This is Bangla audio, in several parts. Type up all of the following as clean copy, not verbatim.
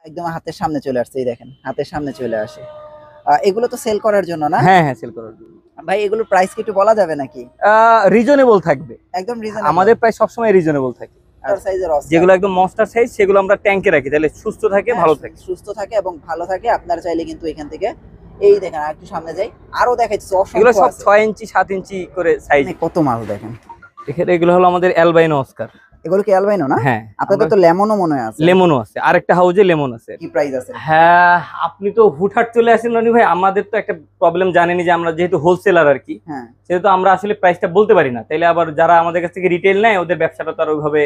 একদম হাতের সামনে চলে আসছে, এই দেখেন হাতের সামনে চলে আসে। এগুলো তো সেল করার জন্য না? হ্যাঁ হ্যাঁ, সেল করার জন্য। ভাই এগুলোর প্রাইস কি একটু বলা যাবে নাকি? রিজনেবল থাকবে, একদম রিজনেবল। আমাদের প্রাইস সবসময় রিজনেবল থাকে। সাইজের যেগুলো একদম মনস্টার সাইজ সেগুলো আমরা ট্যাঙ্কে রাখি, তাহলে সুস্থ থাকে, ভালো থাকে। সুস্থ থাকে এবং ভালো থাকে। আপনারা চাইলে কিন্তু এখান থেকে এই দেখেন আর একটু সামনে যাই, আরো দেখাচ্ছি এগুলো সব 6 ইঞ্চি 7 ইঞ্চি করে সাইজ। কত মাল দেখেন এখানে এগুলো হলো আমাদের অ্যালবাইনো অস্কার। এগুলো কি অ্যালবাইনো না? হ্যাঁ, আপনাদের তো লেমনও মনে হয় আছে। লেমনও আছে, আরেকটা হাউজে লেমন আছে। কি প্রাইস আছে? হ্যাঁ, আপনি তো হুটহাট চলে আসেন রনি ভাই, আমাদের তো একটা প্রবলেম জানেনি যে আমরা যেহেতু হোলসেলার আর কি, হ্যাঁ, সেহেতু আমরা আসলে প্রাইসটা বলতে পারি না। তাইলে আবার যারা আমাদের কাছ থেকে রিটেল নেয় ওদের ব্যবসাটা তো আর ওইভাবে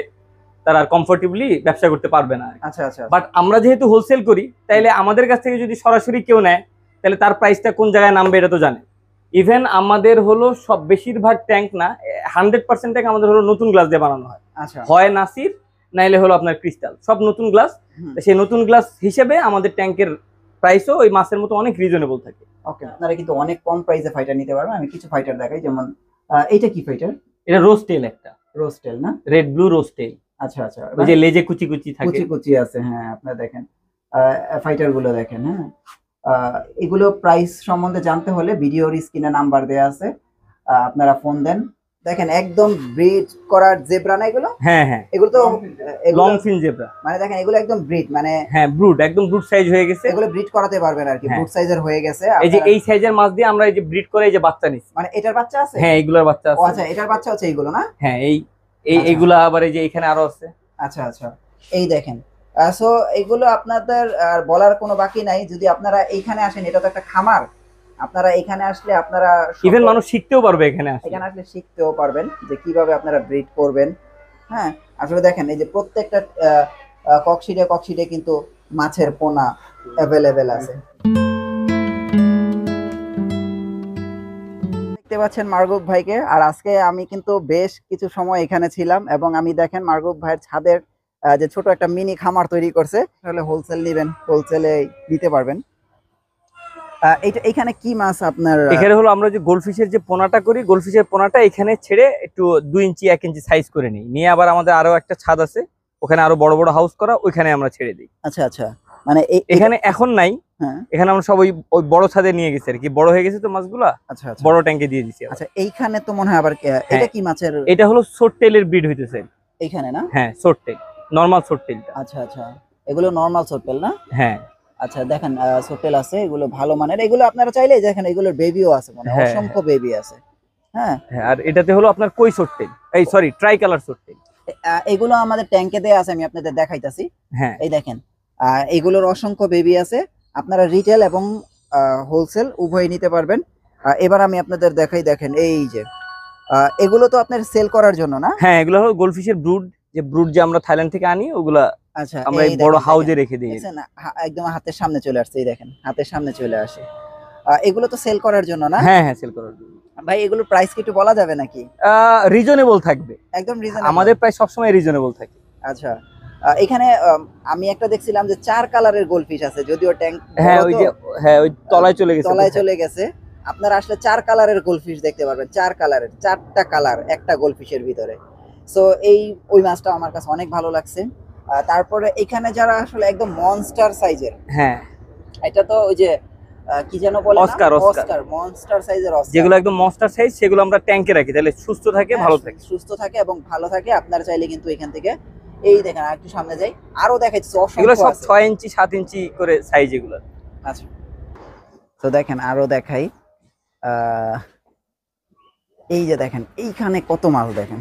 তারা আর কমফোর্টেবলি ব্যবসা করতে পারবে না। আচ্ছা আচ্ছা। বাট আমরা যেহেতু হোলসেল করি, তাইলে আমাদের কাছ থেকে যদি সরাসরি কেউ নেয় তাহলে তার প্রাইসটা কোন জায়গায় নামবে এটা তো জানে। ইভেন আমাদের হলো সব বেশিরভাগ ট্যাঙ্ক না, 100% ট্যাঙ্ক আমাদের হলো নতুন গ্লাস দিয়ে বানানো হয়। আচ্ছা, হয় নাসির নাইলে হলো আপনার ক্রিস্টাল, সব নতুন গ্লাস। সেই নতুন গ্লাস হিসেবে আমাদের ট্যাঙ্কের প্রাইসও ওই মাসের মতো অনেক রিজনেবল থাকে। ওকে, আপনারা কিন্তু অনেক কম প্রাইসে ফাইটার নিতে পারবেন। আমি কিছু ফাইটার দেখাই, যেমন এইটা কি ফাইটার? এটা রোস্টেল, একটা রোস্টেল না? Red blue রোস্টেল। আচ্ছা আচ্ছা, ওই যে লেজে কুচি কুচি থাকে, কুচি কুচি আছে। হ্যাঁ, আপনারা দেখেন ফাইটার গুলো দেখেন। হ্যাঁ, এগুলো প্রাইস সম্বন্ধে জানতে হলে ভিডিওর স্ক্রিনে নাম্বার দেয়া আছে, আপনারা ফোন দেন। দেখেন একদম ব্রিড করার জেব্রা না এগুলো? হ্যাঁ হ্যাঁ, এগুলো তো লং ফিন জেব্রা, মানে দেখেন এগুলো একদম ব্রিড, মানে হ্যাঁ ব্রুড, একদম ব্রুড সাইজ হয়ে গেছে। এগুলো ব্রিড করাতে পারবেন আর কি, ব্রুড সাইজের হয়ে গেছে। এই যে এই সাইজের মাছ দিয়ে আমরা এই যে ব্রিড করে এই যে বাচ্চা নিছি। মানে এটার বাচ্চা আছে? হ্যাঁ, এগুলোর বাচ্চা আছে। ও আচ্ছা, এটার বাচ্চা হচ্ছে এইগুলো না? হ্যাঁ, এইগুলা আবার এই যে এখানে আরো আছে। আচ্ছা আচ্ছা, এই দেখেন। সো এগুলো আপনাদের আর বলার কোনো বাকি নাই। যদি আপনারা এইখানে আসেন, এটা তো একটা খামার, আপনারা এখানে আসলে আপনারা ইভেন মানুষ শিখতেও পারবে, এখানে আসলে শিখতেও পারবেন যে কিভাবে আপনারা ব্রিড করবেন। হ্যাঁ, আসলে দেখেন এই যে প্রত্যেকটা ককশিটে কিন্তু মাছের পোনা অ্যাভেলেবেল আছে। দেখতে পাচ্ছেন মারগুপ ভাইকে। আর আজকে আমি কিন্তু বেশ কিছু সময় এখানে ছিলাম এবং আমি দেখেন মারগুপ ভাইয়ের ছাদের যে ছোট একটা মিনি খামার তৈরি করছে। তাহলে হোলসেল নেবেন, হোলসেলে দিতে পারবেন। এখানে কি মাছ আপনার? এখানে হলো আমরা যে গোল্ডফিশের যে পোনাটা করি, গোল্ডফিশের পোনাটা এখানে ছেড়ে একটু 2 ইঞ্চি 1 ইঞ্চি সাইজ করে নিই, নিয়ে আবার আমাদের আরো একটা ছাদ আছে, ওখানে আরো বড় বড় হাউস করা, ওইখানে আমরা ছেড়ে দিই। আচ্ছা আচ্ছা, মানে এখানে এখন নাই। হ্যাঁ, এখানে আমরা সব ওই বড় ছাদে নিয়ে গেছি আর কি, বড় হয়ে গেছে তো মাছগুলা। আচ্ছা আচ্ছা, বড় ট্যাঙ্কে দিয়ে দিছি। আচ্ছা, এইখানে তো মনে হয় আবার এটা কি মাছের? এটা হলো শর্ট টেলের ব্রিড হইতেছে এইখানে না? হ্যাঁ, শর্ট টেল, নরমাল শর্ট টেলটা। আচ্ছা আচ্ছা, এগুলো নরমাল শর্ট টেল না? হ্যাঁ, আচ্ছা, দেখেন শর্ট টেল আছে, এগুলো ভালো মানের। এগুলো আপনারা চাইলে দেখেন এগুলোর বেবিও আছে, মানে অসংখ্য বেবি আছে। হ্যাঁ, আর এটাতে হলো আপনার কই শর্ট টেল, এই sorry try colour short tail. এগুলো আমাদের ট্যাঙ্কে দেয়া আছে, আমি আপনাদের দেখাইতাছি। হ্যাঁ, এই দেখেন এগুলোর অসংখ্য বেবি আছে। আপনারা রিটেল এবং হোলসেল উভয় নিতে পারবেন। এবার আমি আপনাদের দেখাই, দেখেন এই যে এগুলো তো আপনার সেল করার জন্য না? হ্যাঁ, এগুলো হলো গোল্ডফিশের ব্রুড, যে ব্রুড যে আমরা থাইল্যান্ড থেকে আনি, ওগুলা আচ্ছা আমরা এই বড় হাউজে রেখে দিই। একদম হাতের সামনে চলে আসছে, এই দেখেন হাতের সামনে চলে আসে। এগুলো তো সেল করার জন্য না? হ্যাঁ হ্যাঁ, সেল করার জন্য। ভাই এগুলোর প্রাইস কি একটু বলা যাবে নাকি? রিজনেবল থাকবে, একদম রিজনেবল। আমাদের প্রাইস সবসময় রিজনেবল থাকে। আচ্ছা, এখানে আমি একটা দেখছিলাম যে 4 কালারের গোল্ডফিশ আছে, যদিও ট্যাঙ্ক হ্যাঁ ওই যে হ্যাঁ ওই তলায় চলে গেছে। আপনারা আসলে 4 কালারের গোল্ডফিশ দেখতে পারবেন, 4 কালারের, 4টা কালার একটা গোল্ডফিশের ভিতরে। সো ওই মাছটা আমার কাছে অনেক ভালো লাগছে। তারপরে এখানে যারা আসলে একদম মনস্টার সাইজের, হ্যাঁ এটা তো ওই যে কি যেন বলে, অস্কার মনস্টার সাইজের অস্কার, যেগুলো একদম মনস্টার সাইজ, সেগুলো আমরা ট্যাঙ্কে রাখি, তাহলে সুস্থ থাকে, ভালো থাকে। সুস্থ থাকে এবং ভালো থাকে। আপনারা চাইলে কিন্তু এখান থেকে এই দেখেন আর একটু সামনে যাই, আরো দেখাচ্ছি এগুলো সব 6 ইঞ্চি 7 ইঞ্চি করে সাইজ এগুলো। আচ্ছা, তো দেখেন আরো দেখাই। এই যে দেখেন এইখানে কত মাছ দেখেন।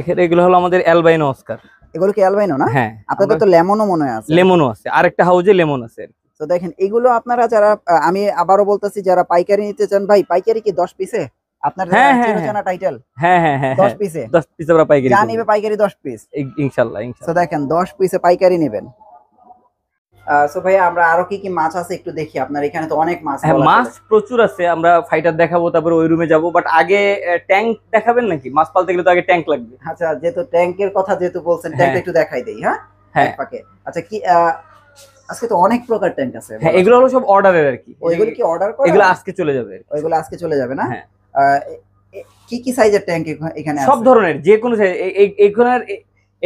এখানে এগুলো হলো আমাদের অ্যালবাইনো অস্কার। এগুলো কি অ্যালবাইনো না? হ্যাঁ, আপনাদের তো লেমনও মনে হয় আছে। লেমনও আছে, আরেকটা হাউজে লেমন আছে। তো দেখেন এগুলো আপনারা যারা, আমি আবারও বলতেছি, যারা পাইকারি নিতে চান, ভাই পাইকারি কি 10 পিসে? আপনার চিরচেনা টাইটেল। হ্যাঁ হ্যাঁ হ্যাঁ, 10 পিসে, 10 পিস আমরা পাইকারি যা নিবে পাইকারি 10 পিস ইনশাআল্লাহ। তো দেখেন 10 পিসে পাইকারি নেবেন। সো ভাই আমরা আরো কি কি মাছ আছে একটু দেখি। আপনার এখানে তো অনেক মাছ। হ্যাঁ, মাছ প্রচুর আছে, আমরা ফাইটার দেখাবো, তারপরে ওই রুমে যাবো। বাট আগে ট্যাঙ্ক দেখাবেন নাকি? মাছ পালতে গেলে তো আগে ট্যাঙ্ক লাগবে। আচ্ছা, যেহেতু ট্যাঙ্কের কথা যেহেতু বলছেন, ট্যাঙ্ক একটু দেখাই দেই। হ্যাঁ হ্যাঁ, আচ্ছা, কি আজকে তো অনেক প্রকার ট্যাঙ্ক আছে। হ্যাঁ, এগুলো হলো সব অর্ডারের আর কি। ওইগুলো কি অর্ডার করা? এগুলো আজকে চলে যাবে। ওইগুলো আজকে চলে যাবে না? হ্যাঁ। কি কি সাইজের ট্যাঙ্ক এখানে আছে? সব ধরনের, যে কোনো সাইজ।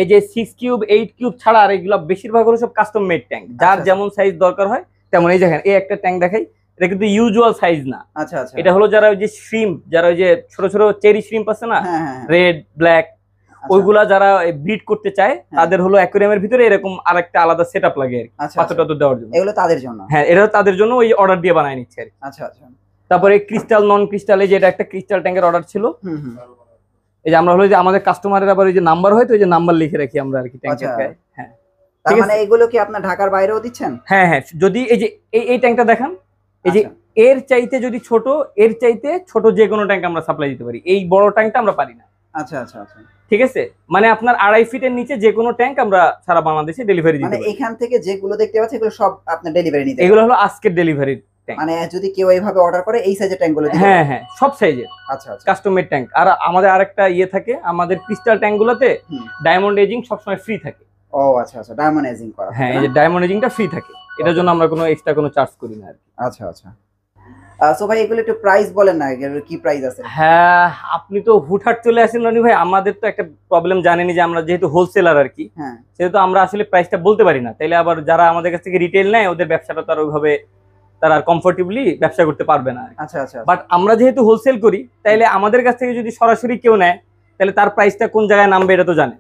এই যে 6 কিউব 8 কিউব ছাড়া আর এগুলো বেশিরভাগ হলো সব কাস্টম মেড ট্যাঙ্ক, যার যেমন সাইজ দরকার হয় তেমন। এই দেখেন এই একটা ট্যাঙ্ক দেখাই, এটা কিন্তু ইউজুয়াল সাইজ না। আচ্ছা আচ্ছা, এটা হলো যারা ওই যে শ্রিম্প, যারা ওই যে ছোট ছোট চেরি শ্রিম্প আছে না, হ্যাঁ হ্যাঁ, রেড ব্ল্যাক, ওইগুলা যারা ব্রিড করতে চায় তাদের হলো অ্যাকুয়ারিয়ামের ভিতরে এরকম আরেকটা আলাদা সেটআপ লাগে আর কি, পাথর টাথর দেওয়ার জন্য। এগুলো তাদের জন্য? হ্যাঁ, এটা তাদের জন্য ওই অর্ডার দিয়ে বানায় নিচ্ছে আর কি। আচ্ছা আচ্ছা। তারপরে ক্রিস্টাল নন ক্রিস্টালে যে এটা একটা ক্রিস্টাল ট্যাঙ্কের অর্ডার ছিল, এই যে আমরা হলো যে আমাদের কাস্টমারের আবার ওই যে নাম্বার হয় তো ওই যে নাম্বার লিখে রাখি আমরা আর কি ট্যাঙ্কের গায়ে। হ্যাঁ, তার মানে এগুলো কি আপনার ঢাকার বাইরেও দিচ্ছেন? হ্যাঁ হ্যাঁ, যদি এই যে এই ট্যাঙ্কটা দেখান, এই যে এর চাইতে যদি ছোট, এর চাইতে ছোট যে কোনো ট্যাঙ্ক আমরা সাপ্লাই দিতে পারি, এই বড় ট্যাঙ্কটা আমরা পারি না। আচ্ছা আচ্ছা আচ্ছা, ঠিক ঠিক আছে, মানে আপনার 2.5 ফিটের নিচে যে কোনো ট্যাঙ্ক আমরা সারা বাংলাদেশে ডেলিভারি দিতে মানে পারি। এখান থেকে যেগুলো দেখতে পাচ্ছি এগুলো সব আপনার ডেলিভারি নিতে? এগুলো হলো আজকের ডেলিভারি ট্যাঙ্ক। মানে যদি কেউ এইভাবে অর্ডার করে এই সাইজের ট্যাঙ্কগুলো দিবেন? হ্যাঁ হ্যাঁ, সব সাইজের। আচ্ছা আচ্ছা, কাস্টম মেড ট্যাঙ্ক। আর আমাদের আরেকটা ইয়ে থাকে, আমাদের ক্রিস্টাল ট্যাঙ্কগুলোতে ডায়মন্ড এজিং সবসময় ফ্রি থাকে। ও আচ্ছা আচ্ছা, ডায়মন্ড এজিং করা? হ্যাঁ, এই যে ডায়মন্ড এজিংটা ফ্রি থাকে, এটার জন্য আমরা কোনো এক্সট্রা কোনো চার্জ করি না আর কি। আচ্ছা আচ্ছা। সো ভাই এগুলো একটু প্রাইস বলেন না, এগুলোর কি প্রাইস আছে? হ্যাঁ, আপনি তো হুটহাট চলে আসেন রনি ভাই, আমাদের তো একটা প্রবলেম জানেনি যে আমরা যেহেতু হোলসেলার আর কি, হ্যাঁ, সেহেতু আমরা আসলে প্রাইসটা বলতে পারি না। তাইলে আবার যারা আমাদের কাছ থেকে রিটেল নেয় ওদের ব্যবসাটা তো আর ওইভাবে তারা আর কমফোর্টেবলি ব্যবসা করতে পারবে না। আচ্ছা আচ্ছা, বাট আমরা যেহেতু হোলসেল করি, তাইলে আমাদের কাছ থেকে যদি সরাসরি কেউ নেয় তাহলে তার প্রাইসটা কোন জায়গায় নামবে এটা তো জানে।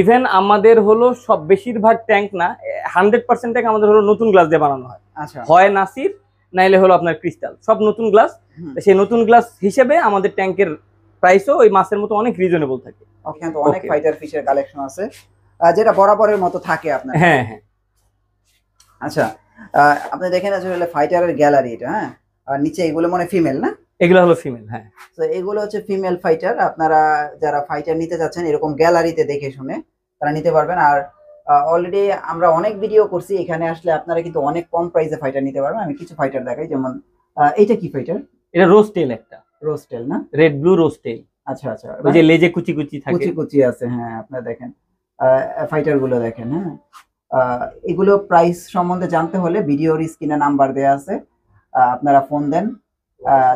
ইভেন আমাদের হলো সব বেশিরভাগ ট্যাঙ্ক না, 100% ট্যাঙ্ক আমাদের হলো নতুন গ্লাস দিয়ে বানানো হয়। আচ্ছা, হয় নাসির নাইলে হলো আপনার ক্রিস্টাল, সব নতুন গ্লাস। সেই নতুন গ্লাস হিসেবে আমাদের ট্যাঙ্কের প্রাইসও ওই মাসের মতো অনেক রিজনেবল থাকে। ওখানে তো অনেক ফাইটার ফিশের কালেকশন আছে যেটা বরাবরের মতো থাকে আপনার? হ্যাঁ হ্যাঁ। আচ্ছা, আপনি দেখেন আসলে ফাইটারের গ্যালারি এটা, হ্যাঁ, আর নিচে এগুলো মনে ফিমেল না? এগুলো হলো ফিমেল। হ্যাঁ, তো এগুলো হচ্ছে ফিমেল ফাইটার। আপনারা যারা ফাইটার নিতে যাচ্ছেন এরকম গ্যালারিতে দেখে শুনে তারা নিতে পারবেন। আর অলরেডি আমরা অনেক ভিডিও করছি, এখানে আসলে আপনারা কিন্তু অনেক কম প্রাইসে ফাইটার নিতে পারবেন। আমি কিছু ফাইটার দেখাই, যেমন এইটা কি ফাইটার? এটা রোস্টেল, একটা রোস্টেল না? Red blue রোস্টেল। আচ্ছা আচ্ছা, ওই যে লেজে কুচি কুচি থাকে, কুচি কুচি আছে। হ্যাঁ, আপনারা দেখেন ফাইটার গুলো দেখেন। হ্যাঁ, এগুলো প্রাইস সম্বন্ধে জানতে হলে ভিডিওর স্ক্রিনে নাম্বার দেয়া আছে, আপনারা ফোন দেন।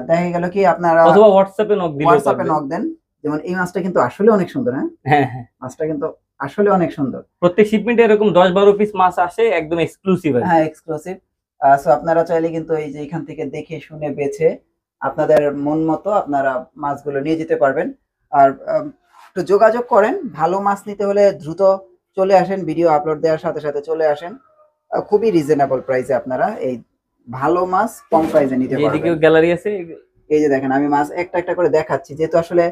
দেখা গেল কি আপনারা অথবা হোয়াটসঅ্যাপে নক দিলে, হোয়াটসঅ্যাপে নক দেন। যেমন এই মাছটা কিন্তু আসলে অনেক সুন্দর। হ্যাঁ হ্যাঁ, মাছটা কিন্তু আসলে অনেক সুন্দর। প্রত্যেক শিপমেন্টে এরকম 10-12 পিস মাছ আসে, একদম এক্সক্লুসিভ। হ্যাঁ, এক্সক্লুসিভ। সো আপনারা চাইলে কিন্তু এই যে এখান থেকে দেখে শুনে বেছে আপনাদের মন মতো আপনারা মাছগুলো নিয়ে যেতে পারবেন। আর একটু যোগাযোগ করেন, ভালো মাছ নিতে হলে দ্রুত চলে আসেন, ভিডিও আপলোড দেওয়ার সাথে সাথে চলে আসেন। খুবই রিজনেবল প্রাইসে আপনারা এই ভালো মাছ কম প্রাইসে নিতে পারবেন। এদিকেও গ্যালারি আছে, এই যে দেখেন আমি মাছ একটা একটা করে দেখাচ্ছি, যেহেতু আসলে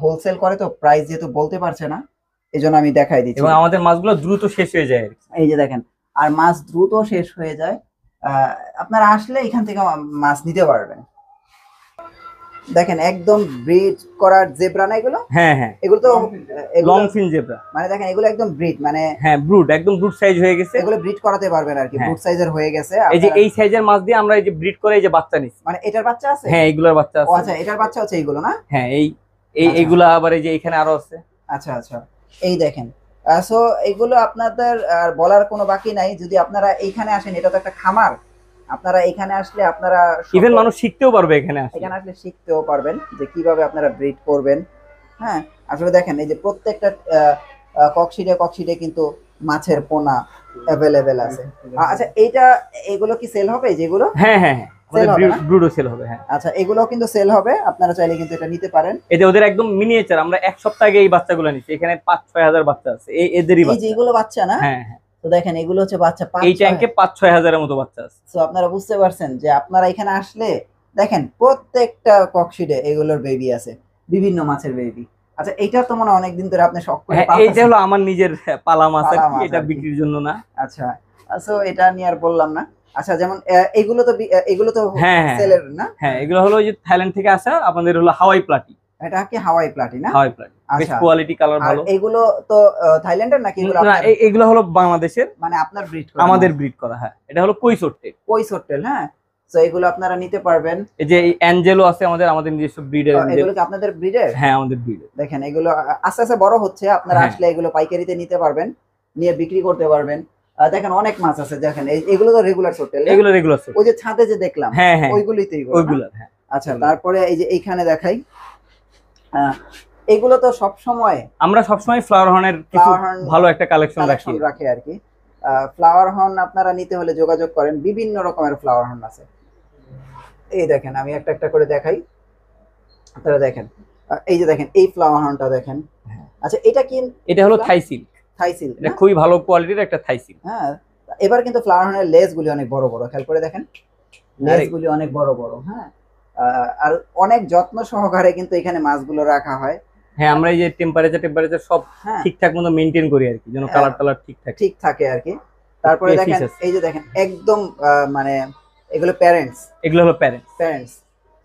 হোলসেল করে তো প্রাইস যেহেতু বলতে পারছে না, এজন্য আমি দেখাই দিচ্ছি। এবং আমাদের মাছগুলো দ্রুত শেষ হয়ে যায়। এই যে দেখেন, আর মাছ দ্রুত শেষ হয়ে যায়। আপনারা আসলে এখান থেকে মাছ নিতে পারবেন। দেখেন একদম ব্রিড করার জেব্রা না এগুলো? হ্যাঁ হ্যাঁ, এগুলো তো লং ফিন জেব্রা। মানে দেখেন এগুলো একদম ব্রিড, মানে হ্যাঁ ব্রুড, একদম ব্রুড সাইজ হয়ে গেছে। এগুলো ব্রিড করাতে পারবেন আর কি, ব্রুড সাইজের হয়ে গেছে। এই যে এই সাইজের মাছ দিয়ে আমরা এই যে ব্রিড করে এই যে বাচ্চা নিছি। মানে এটার বাচ্চা আছে? হ্যাঁ, এগুলোর বাচ্চা আছে। ও আচ্ছা, এটার বাচ্চা হচ্ছে এইগুলো না? হ্যাঁ, এইগুলা আবার এই যে এখানে আরো আছে। আচ্ছা আচ্ছা, এই দেখেন। সো এগুলো আপনাদের আর বলার কোনো বাকি নাই। যদি আপনারা এইখানে আসেন, এটা তো একটা খামার, আপনারা এখানে আসলে আপনারা ইভেন মানুষ শিখতেও পারবে এখানে আসলে শিখতেও পারবেন যে কিভাবে আপনারা ব্রিড করবেন। হ্যাঁ, আসলে দেখেন এই যে প্রত্যেকটা ককশিটে কিন্তু মাছের পোনা অ্যাভেলেবেল আছে। আচ্ছা, এগুলো কি সেল হবে যেগুলো? হ্যাঁ হ্যাঁ হ্যাঁ, ব্রুডও সেল হবে। হ্যাঁ, আচ্ছা, এগুলো কিন্তু সেল হবে, আপনারা চাইলে কিন্তু এটা নিতে পারেন। এই যে ওদের একদম মিনিয়েচার, আমরা এক সপ্তাহ আগে এই বাচ্চাগুলো নিছি, এখানে 5-6 হাজার বাচ্চা আছে এদেরই বাচ্চা। এই যে এগুলো বাচ্চা না? হ্যাঁ হ্যাঁ, তো দেখেন এগুলো হচ্ছে বাচ্চা, এই ট্যাঙ্কে 5-6 হাজারের মতো বাচ্চা আছে। তো আপনারা বুঝতে পারছেন যে আপনারা এখানে আসলে দেখেন প্রত্যেকটা ককশিটে এগুলোর বেবি আছে, বিভিন্ন মাছের বেবি। আচ্ছা, এটা তো মনে অনেকদিন ধরে আপনি শখ করে পালছেন? এইটা হলো আমার নিজের পালা মাছ আর কি, এটা বিক্রির জন্য না। আচ্ছা, সো এটা নিয়ে আর বললাম না। আচ্ছা, যেমন এগুলো তো হ্যাঁ সেলের না? হ্যাঁ, এগুলো হলো ওই যে থাইল্যান্ড থেকে আসা, আপনাদের হলো হাওয়াই প্লাটি। এটা কি হাওয়াই প্লাটি না? হাওয়াই প্লাটি, বেশ কোয়ালিটি, কালার ভালো। এগুলো তো থাইল্যান্ডের নাকি? এগুলো না, এগুলো হলো বাংলাদেশের, মানে আপনার ব্রিড করা? আমাদের ব্রিড করা। হ্যাঁ, এটা হলো কইসোটেল। হ্যাঁ, তো এগুলো আপনারা নিতে পারবেন। এই যে অ্যাঞ্জেলো আছে আমাদের নিজস্ব ব্রিডের। এগুলো কি আপনাদের ব্রিডের? হ্যাঁ, আমাদের ব্রিডের। দেখেন এগুলো আস্তে আস্তে বড় হচ্ছে, আপনারা আসলে এগুলো পাইকারিতে নিতে পারবেন, নিয়ে বিক্রি করতে পারবেন। দেখেন অনেক মাছ আছে, দেখেন এগুলো তো রেগুলার সোটেল। এগুলো রেগুলার সোটেল, ওই যে ছাদে যে দেখলাম, হ্যাঁ হ্যাঁ, ওইগুলোই তো ওইগুলো। হ্যাঁ, আচ্ছা, তারপরে এই যে এইখানে দেখাই, এগুলো তো সব সময় আমরা সবসময় ফ্লাওয়ার হর্নের কিছু ফ্লাওয়ার হর্ন ভালো একটা কালেকশন রাখি। রাখে আর কি। ফ্লাওয়ার হর্ন আপনারা নিতে হলে যোগাযোগ করেন, বিভিন্ন রকমের ফ্লাওয়ার হর্ন আছে। এই দেখেন আমি একটা একটা করে দেখাই, আপনারা দেখেন। এই যে দেখেন এই ফ্লাওয়ার হর্নটা দেখেন। আচ্ছা এটা কি? এটা হলো থাই সিল্ক। থাই সিল্ক, এটা খুবই ভালো কোয়ালিটির একটা থাই সিল্ক। হ্যাঁ, এবার কিন্তু ফ্লাওয়ার হর্নের লেস গুলি অনেক বড় বড়, খেয়াল করে দেখেন লেস গুলি অনেক বড় বড়। হ্যাঁ, আর অনেক যত্ন সহকারে কিন্তু এখানে মাছগুলো রাখা হয়। হ্যাঁ, আমরা এই যে টেম্পারেচার সব ঠিকঠাক মতো মেইনটেইন করি আর কি, যেন কালার ঠিক থাকে আর কি। তারপরে দেখেন এই যে দেখেন একদম মানে এগুলো এগুলো হলো প্যারেন্টস।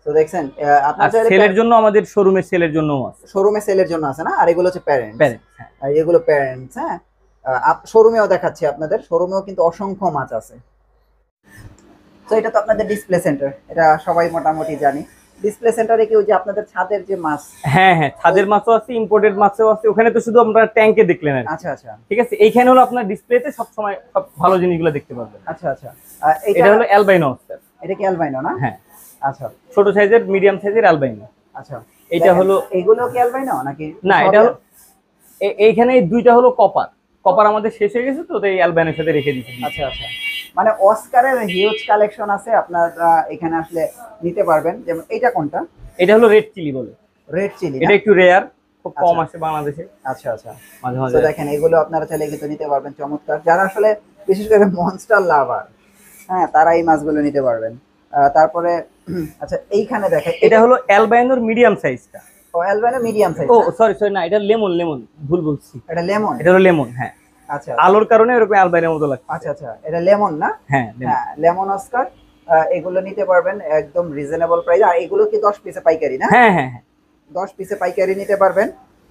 তো দেখছেন আপনাদের সেলের জন্য, আমাদের শোরুমে সেলের জন্য আছে, শোরুমে সেলের জন্য আছে না? আর এগুলো হচ্ছে প্যারেন্টস। হ্যাঁ, আর এগুলো প্যারেন্টস। হ্যাঁ, শোরুমেও দেখাচ্ছি আপনাদের, শোরুমেও কিন্তু অসংখ্য মাছ আছে। তো এটা তো আপনাদের ডিসপ্লে সেন্টার, এটা সবাই মোটামুটি জানি। ডিসপ্লে সেন্টারে কি ওই যে আপনাদের ছাদের যে মাছ? হ্যাঁ হ্যাঁ, ছাদের মাছও আছে, ইম্পোর্টেড মাছও আছে। ওখানে তো শুধু আমরা ট্যাঙ্কে দেখলেন আর। আচ্ছা আচ্ছা, ঠিক আছে। এইখানে হলো আপনার ডিসপ্লেতে সব সময় সব ভালো জিনিসগুলো দেখতে পারবেন। আচ্ছা আচ্ছা, এটা হলো অ্যালবাইনো অস্কার। এটা কি অ্যালবাইনো না? হ্যাঁ, আচ্ছা, ছোট সাইজের, মিডিয়াম সাইজের অ্যালবাইনো। আচ্ছা, এটা হলো, এগুলো কি অ্যালবাইনো নাকি? না, এটা হলো এইখানে এই দুইটা হলো কপার আমাদের শেষ হয়ে গেছে, তো এই অ্যালবাইনোর সাথে রেখে দিয়েছি। আচ্ছা আচ্ছা, মানে অস্কারের হিউজ কালেকশন আছে, আপনারা এখানে আসলে নিতে পারবেন। যেমন এটা কোনটা? এটা হলো রেড চিলি বলে। রেড চিলি, এটা একটু রেয়ার, খুব কম আসে বাংলাদেশে। আচ্ছা আচ্ছা, মাঝে মাঝে। তো দেখেন এগুলো আপনারা চাইলে কিন্তু নিতে পারবেন। চমৎকার, যারা আসলে বিশেষ করে মনস্টার লাভার, হ্যাঁ, তারা এই মাছগুলো নিতে পারবেন। তারপরে আচ্ছা এইখানে দেখেন এটা হলো অ্যালবাইনোর মিডিয়াম সাইজটা। ও, অ্যালবাইনো মিডিয়াম সাইজ। ও সরি, না, এটা লেমন, ভুল বলছি। এটা লেমন? এটা হলো লেমন, হ্যাঁ। আচ্ছা, আলোর কারণে এরকম অ্যালবাইনোর মতো লাগছে। আচ্ছা আচ্ছা, এটা লেমন না? হ্যাঁ, লেমন অস্কার। এগুলো নিতে পারবেন একদম রিজনেবল প্রাইস। আর এগুলো কি 10 পিসে পাইকারি না? হ্যাঁ হ্যাঁ হ্যাঁ, 10 পিসে পাইকারি নিতে পারবেন।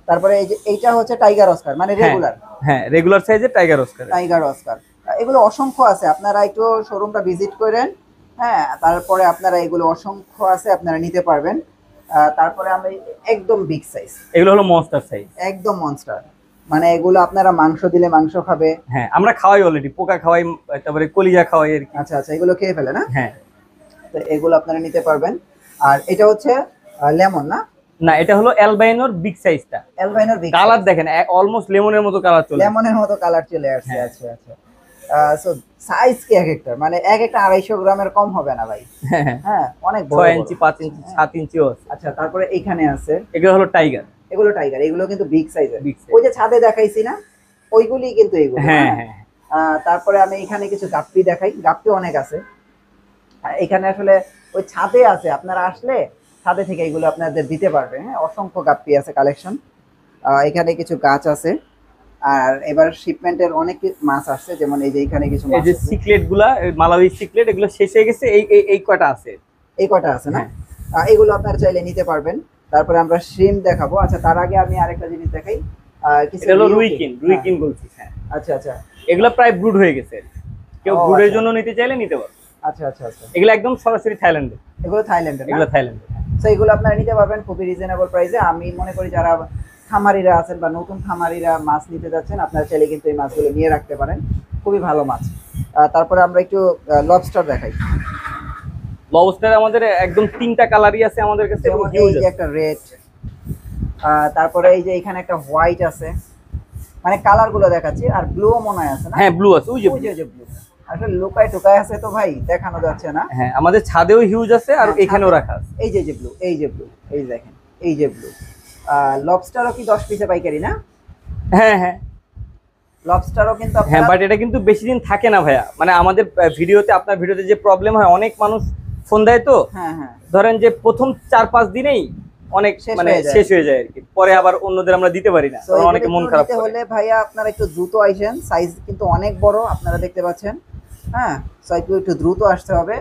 তারপরে এই যে এইটা হচ্ছে টাইগার অস্কার, মানে রেগুলার। হ্যাঁ, রেগুলার সাইজের টাইগার অস্কার। এগুলো অসংখ্য আছে, আপনারা একটু শোরুমটা ভিজিট করেন। হ্যাঁ, তারপরে আপনারা এগুলো অসংখ্য আছে, আপনারা নিতে পারবেন। তারপরে আমরা একদম বিগ সাইজ, এগুলো হলো মনস্টার সাইজ, একদম মনস্টার। মানে এগুলো আপনারা মাংস দিলে মাংস খাবে। হ্যাঁ, আমরা খাওয়াই অলরেডি, পোকা খাওয়াই, তারপরে কলিজা খাওয়াই আর কি। আচ্ছা আচ্ছা, এগুলো খেয়ে ফেলে না? হ্যাঁ, তো এগুলো আপনারা নিতে পারবেন। আর এটা হচ্ছে লেমন না? না, এটা হলো অ্যালবাইনোর বিগ সাইজটা। অ্যালবাইনোর বিগ কালার দেখেন, অলমোস্ট লেমনের মতো কালার চলে, লেমনের মতো কালার চলে আসছে। আচ্ছা আচ্ছা, সো সাইজ কি এক একটা, মানে এক একটা 250 গ্রামের কম হবে না ভাই? হ্যাঁ, অনেক বড়, 6 ইঞ্চি, 5 ইঞ্চি, 7 ইঞ্চিও আছে। আচ্ছা, তারপরে এইখানে আছে, এগুলো হলো টাইগার। এগুলো কিন্তু বিগ সাইজের। ওই যে ছাদে দেখাইছি না, ওইগুলি কিন্তু এগুলো। হ্যাঁ হ্যাঁ, তারপরে আমি এখানে কিছু গাপ্পি দেখাই, গাপ্পি অনেক আছে এখানে। আসলে ওই ছাদে আছে, আপনারা আসলে ছাদে থেকে এগুলো আপনাদের দিতে পারবে। হ্যাঁ, অসংখ্য গাপ্পি আছে কালেকশন। এখানে কিছু গাছ আছে। আর এবার শিপমেন্টের অনেক মাছ আসছে, যেমন এই যে এখানে কিছু মাছ, এই যে সিক্লেট গুলা, মালাউই সিক্লেট, এগুলো শেষ হয়ে গেছে। এই কয়টা আছে, এই কয়টা আছে না? এগুলো আপনারা চাইলে নিতে পারবেন। তারপরে আমরা শ্রিম্প দেখাবো। আচ্ছা, তার আগে আমি আরেকটা জিনিস দেখাই, কিছু এটা হলো রুইকিন বলছি। হ্যাঁ, আচ্ছা আচ্ছা, এগুলো প্রায় ব্রুড হয়ে গেছে, কেউ ব্রুডের জন্য নিতে চাইলে নিতে পারবে। আচ্ছা আচ্ছা আচ্ছা, এগুলো একদম সরাসরি থাইল্যান্ডে। এগুলো থাইল্যান্ডে? এগুলো থাইল্যান্ডে। তো এগুলো আপনারা নিতে পারবেন খুবই রিজনেবল প্রাইসে। আমি মনে করি যারা খামারিরা আছেন বা নতুন খামারিরা মাছ নিতে যাচ্ছেন, আপনারা চাইলে কিন্তু এই মাছগুলো নিয়ে রাখতে পারেন, খুবই ভালো মাছ। তারপরে আমরা একটু লবস্টার দেখাই। লবস্টার আমাদের একদম 3টা কালারই আছে আমাদের কাছে। এই যে একটা রেড, তারপরে এই যে এখানে একটা হোয়াইট আছে, মানে কালার গুলো দেখাচ্ছি। আর ব্লু মনে হয় আছে না? হ্যাঁ, ব্লু আছে, ওই যে ব্লু। আসলে লুকায় টুকায় আছে তো ভাই, দেখানো যাচ্ছে না। হ্যাঁ, আমাদের ছাদেও হিউজ আছে, আর এখানেও রাখা আছে। এই যে ব্লু, এই যে দেখেন, এই যে ব্লু। লবস্টারও কি 10 পিসে পাইকারি না? হ্যাঁ হ্যাঁ, লবস্টারও কিন্তু হ্যাঁ, বাট এটা কিন্তু বেশি দিন থাকে না ভাইয়া। মানে আমাদের ভিডিওতে, আপনার ভিডিওতে যে প্রবলেম হয়, অনেক মানুষ ফোন দেয় তো, হ্যাঁ হ্যাঁ, ধরেন যে প্রথম 4-5 দিনেই অনেক মানে শেষ হয়ে যায় আর কি, পরে আবার অন্যদের আমরা দিতে পারি না, অনেকে মন খারাপ করে। হলে ভাইয়া আপনারা একটু দ্রুত আইসেন, সাইজ কিন্তু অনেক বড়, আপনারা দেখতে পাচ্ছেন। হ্যাঁ, সো একটু দ্রুত আসতে হবে।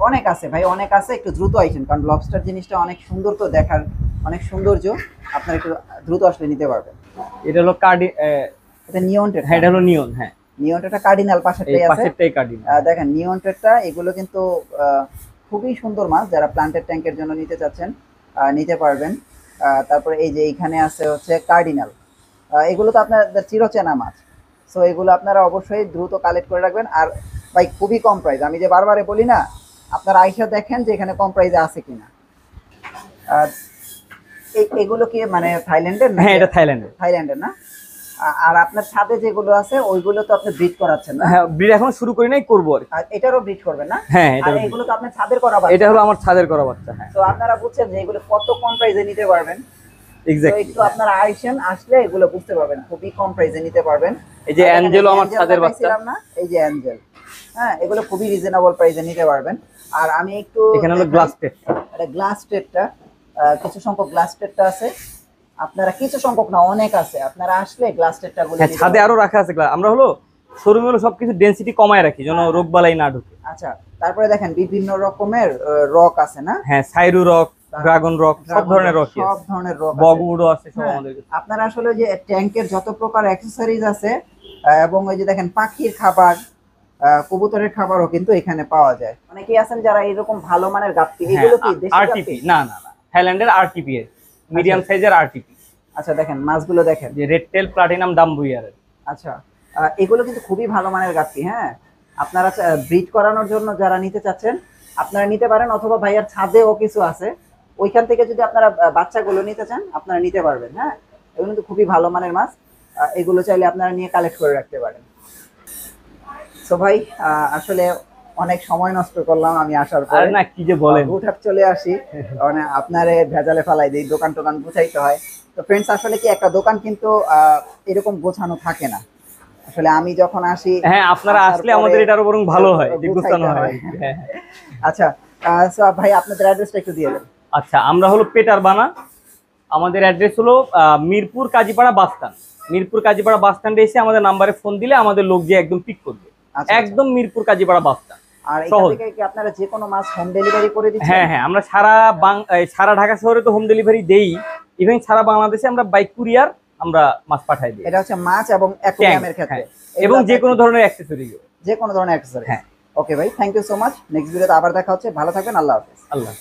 অনেক আছে ভাই, অনেক আছে, একটু দ্রুত আইসেন, কারণ লবস্টার জিনিসটা অনেক সুন্দর, তো দেখার অনেক সৌন্দর্য, আপনারা একটু দ্রুত আসলে নিতে পারবেন। এটা হলো এটা নিয়ন টেট। হ্যাঁ, এটা হলো নিয়ন। হ্যাঁ, নিয়ন টেটটা কার্ডিনাল পাশেরটাই আছে, পাশেরটাই কার্ডিনাল। দেখেন নিয়ন টেটটা, এগুলো কিন্তু খুবই সুন্দর মাছ, যারা প্লান্টেড ট্যাঙ্কের জন্য নিতে চাচ্ছেন নিতে পারবেন। তারপরে এই যে এইখানে আছে হচ্ছে কার্ডিনাল, এগুলো তো আপনাদের চিরচেনা মাছ। সো এগুলো আপনারা অবশ্যই দ্রুত কালেক্ট করে রাখবেন। আর ভাই খুবই কম প্রাইস, আমি যে বারবারে বলি না, আপনারা আইসা দেখেন যে এখানে কম প্রাইসে আছে কিনা। এগুলো কি মানে থাইল্যান্ডের? হ্যাঁ, এটা থাইল্যান্ডের। থাইল্যান্ডের না? আর আপনার ছাদে যেগুলো আছে ওইগুলো তো আপনি ব্রিড করাচ্ছেন না? হ্যাঁ, ব্রিড এখন শুরু করি নাই, করবো আর কি। আর এটারও ব্রিড করবেন না? হ্যাঁ, আর এটা এগুলো তো আপনার ছাদের করা বাচ্চা। এটা হলো আমার ছাদের করা বাচ্চা। হ্যাঁ, তো আপনারা বুঝছেন যে এগুলো কত কম প্রাইসে নিতে পারবেন। তো এক্স্যাক্টলি। একটু আপনারা আসলে এগুলো বুঝতে পারবেন, খুবই কম প্রাইসে নিতে পারবেন। এই যে অ্যাঞ্জেলো আমার ছাদের বাচ্চা। দেখাইছিলাম না, এই যে অ্যাঞ্জেল, হ্যাঁ, এগুলো খুবই রিজনেবল প্রাইসে নিতে পারবেন। আর আমি একটু এখানে হলো গ্লাস টেপ। এটা গ্লাস টেপটা, কিছু সংখ্যক গ্লাস টেপটা আছে। আপনারা কিছু সংখ্যক না, অনেক আছে, আপনারা আসলে গ্লাস টেপটা গুলো হ্যাঁ, ছাদে আরো রাখা আছে গ্লাস। আমরা হলো শোরুমে হলো সবকিছু ডেনসিটি কমায় রাখি যেন রোগবালাই না ঢুকে। আচ্ছা, তারপরে দেখেন বিভিন্ন রকমের রক আছে না? হ্যাঁ, সাইরু রক, ড্রাগন রক, সব ধরনের রক, সব ধরনের রক, বগউডও আছে সব হ্যাঁ। আমাদের কাছে। আপনারা আসলে যে ট্যাঙ্কের যত প্রকার অ্যাকসেসরিজ আছে, এবং ওই যে দেখেন পাখির খাবার, কবুতরের খাবারও কিন্তু এখানে পাওয়া যায়। অনেকেই আছেন যারা এরকম ভালো মানের গাপ্পি, এগুলো কি দেশি আরটিপি? গাপ্পি? না না না, থাইল্যান্ডের আরটিপি এর মিডিয়াম সাইজের আরটিপি। আচ্ছা, দেখেন মাছগুলো দেখেন, যে রেড টেল প্লাটিনাম ডাম্বুইয়ার। আচ্ছা, এগুলো কিন্তু খুবই ভালো মানের গাপ্পি। হ্যাঁ, আপনারা ব্রিড করানোর জন্য যারা নিতে চাচ্ছেন আপনারা নিতে পারেন, অথবা ভাইয়ার ছাদেও কিছু আছে, ওইখান থেকে যদি আপনারা বাচ্চাগুলো নিতে চান আপনারা নিতে পারবেন। হ্যাঁ, এগুলো কিন্তু খুবই ভালো মানের মাছ, এগুলো চাইলে আপনারা নিয়ে কালেক্ট করে রাখতে পারেন। সো ভাই, আসলে অনেক সময় নষ্ট করলাম আমি আসার পরে। আরে না, কি যে বলেন, হুটহাট চলে আসি, মানে আপনারে ভেজালে ফেলাই দিই, দোকান টোকান গুছাইতে হয়। তো ফ্রেন্ডস, আসলে কি একটা দোকান কিন্তু এরকম গোছানো থাকে না। আসলে আমি যখন আসি, হ্যাঁ, আপনারা আসার আসলে পরে আমাদের এটা আরো বরং ভালো হয়, যে গুছাইতে গুছানো হয়। হয়। হ্যাঁ। আচ্ছা, সো ভাই আপনাদের অ্যাড্রেসটা একটু দিয়ে দেন। আচ্ছা, আমরা হলো পেটার বানা। আমাদের অ্যাড্রেস হলো মিরপুর কাজীপাড়া বাস স্ট্যান্ড। মিরপুর কাজীপাড়া বাস স্ট্যান্ডে এসে আমাদের নাম্বারে ফোন দিলে আমাদের লোক যে একদম পিক করবে। আচ্ছা, একদম মিরপুর কাজীপাড়া বাস স্ট্যান্ড। আর এখান থেকে কি আপনারা যে কোনো মাছ হোম ডেলিভারি করে দিচ্ছেন? হ্যাঁ হ্যাঁ, আমরা সারা ঢাকা শহরে তো হোম ডেলিভারি দেই, ইভেন সারা বাংলাদেশে আমরা বাইক কুরিয়ার আমরা মাছ পাঠাই দিই। এটা হচ্ছে মাছ এবং অ্যাকুয়ারিয়ামের ক্ষেত্রে, এবং যে কোনো ধরনের অ্যাকসেসরি। যে কোনো ধরনের অ্যাকসেসরি। হ্যাঁ। ওকে ভাই, thank you so much. Next ভিডিওতে আবার দেখা হচ্ছে। ভালো থাকবেন, আল্লাহ হাফেজ। আল্লাহ।